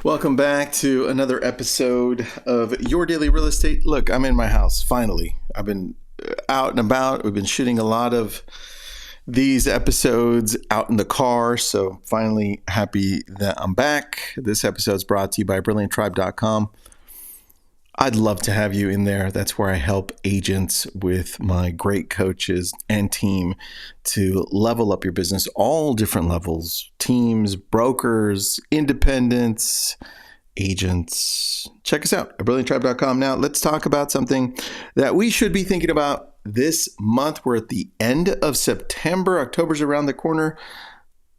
Welcome back to another episode of Your Daily Real Estate. Look, I'm in my house, finally. I've been out and about. We've been shooting a lot of these episodes out in the car, so finally happy that I'm back. This episode is brought to you by BrilliantTribe.com. I'd love to have you in there. That's where I help agents with my great coaches and team to level up your business, all different levels, teams, brokers, independents, agents. Check us out at BrilliantTribe.com. Now, let's talk about something that we should be thinking about this month. We're at the end of September. October's around the corner.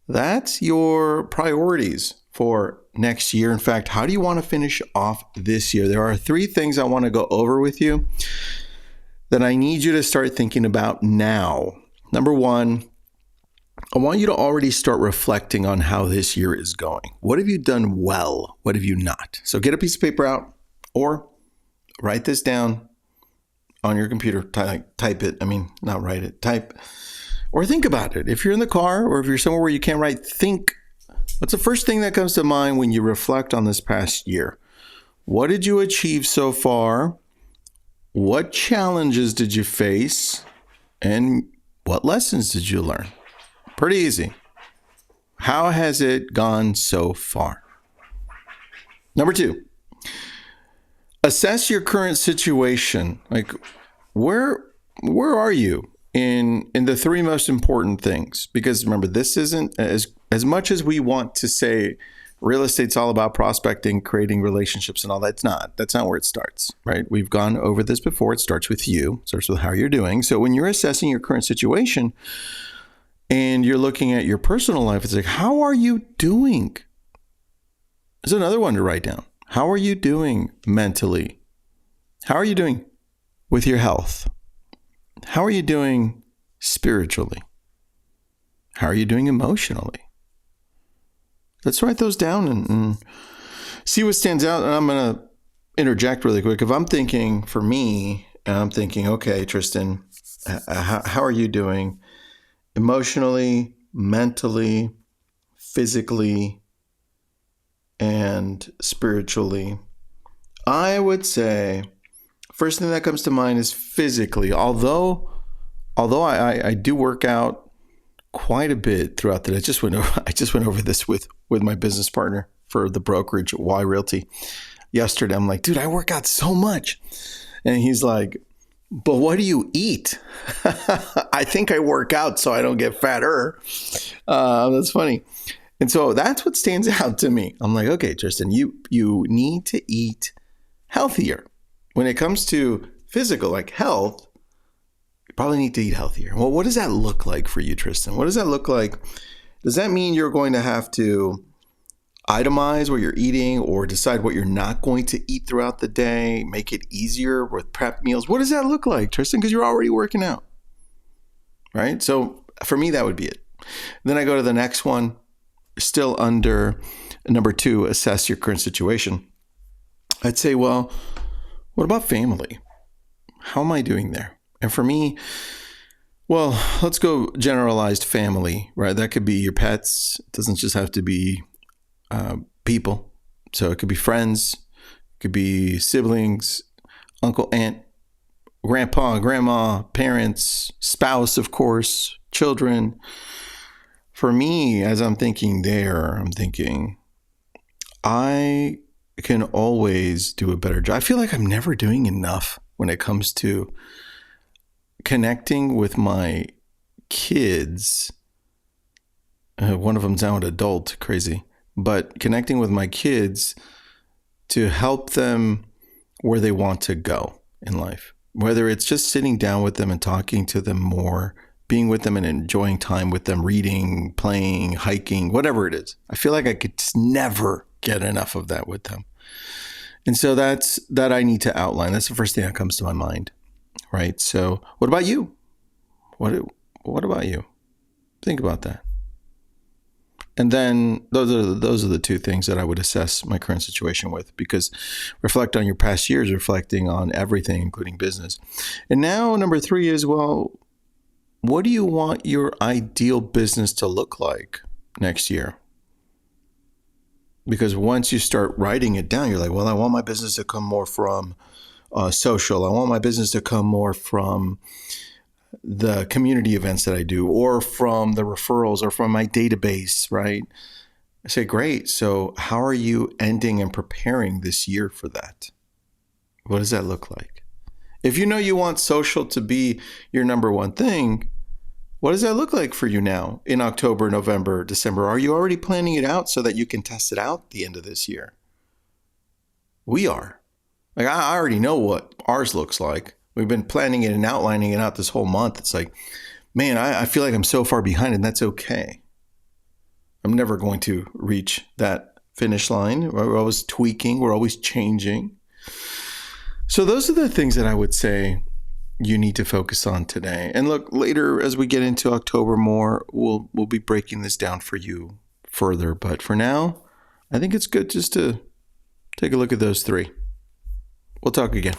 That's your priorities for next year. In fact, how do you want to finish off this year? There are 3 things I want to go over with you that I need you to start thinking about now. Number 1, I want you to already start reflecting on how this year is going. What have you done well? What have you not? So get a piece of paper out or write this down on your computer. Type it. Not write it. Type. Or think about it. If you're in the car or if you're somewhere where you can't write, think. What's the first thing that comes to mind when you reflect on this past year? What did you achieve so far? What challenges did you face? And what lessons did you learn? Pretty easy. How has it gone so far? Number 2, assess your current situation. Like, where are you in the 3 most important things? Because remember, this isn't as much as we want to say real estate's all about prospecting, creating relationships and all that. That's not where it starts, right? We've gone over this before. It starts with you. It starts with how you're doing. So when you're assessing your current situation and you're looking at your personal life, it's like, how are you doing? There's another one to write down. How are you doing mentally? How are you doing with your health? How are you doing spiritually? How are you doing emotionally? Let's write those down and see what stands out. And I'm going to interject really quick. If I'm thinking for me, and I'm thinking, okay, Tristan, how are you doing emotionally, mentally, physically, and spiritually? I would say first thing that comes to mind is physically. Although I do work out quite a bit throughout the day. I just went over this with my business partner for the brokerage, Y Realty, yesterday. I'm like, dude, I work out so much. And he's like, but what do you eat? I think I work out so I don't get fatter. That's funny. And so that's what stands out to me. I'm like, okay, Tristan, you need to eat healthier. When it comes to physical, like health, you probably need to eat healthier. Well, what does that look like for you, Tristan? What does that look like? Does that mean you're going to have to itemize what you're eating or decide what you're not going to eat throughout the day, make it easier with prep meals? What does that look like, Tristan? Because you're already working out, right? So for me, that would be it. Then I go to the next one, still under number 2, assess your current situation. I'd say, well, what about family? How am I doing there? And for me, well, let's go generalized family, right? That could be your pets. It doesn't just have to be people. So it could be friends, it could be siblings, uncle, aunt, grandpa, grandma, parents, spouse, of course, children. For me, as I'm thinking there, I'm thinking I can always do a better job. I feel like I'm never doing enough when it comes to connecting with my kids. One of them's now an adult, crazy. But connecting with my kids to help them where they want to go in life. Whether it's just sitting down with them and talking to them more, being with them and enjoying time with them, reading, playing, hiking, whatever it is. I feel like I could just never get enough of that with them. And so that I need to outline. That's the first thing that comes to my mind, right? So what about you? What about you? Think about that. And then those are the 2 things that I would assess my current situation with, because reflect on your past years, reflecting on everything, including business. And now number 3 is, well, what do you want your ideal business to look like next year? Because once you start writing it down, you're like, well, I want my business to come more from social. I want my business to come more from the community events that I do, or from the referrals, or from my database, right? I say, great. So how are you ending and preparing this year for that? What does that look like? If you know you want social to be your number one thing, what does that look like for you now in October, November, December? Are you already planning it out so that you can test it out at the end of this year? We are. Like, I already know what ours looks like. We've been planning it and outlining it out this whole month. It's like, man, I feel like I'm so far behind, and that's okay. I'm never going to reach that finish line. We're always tweaking. We're always changing. So those are the things that I would say you need to focus on today. And look, later as we get into October more, we'll be breaking this down for you further. But for now, I think it's good just to take a look at those three. We'll talk again.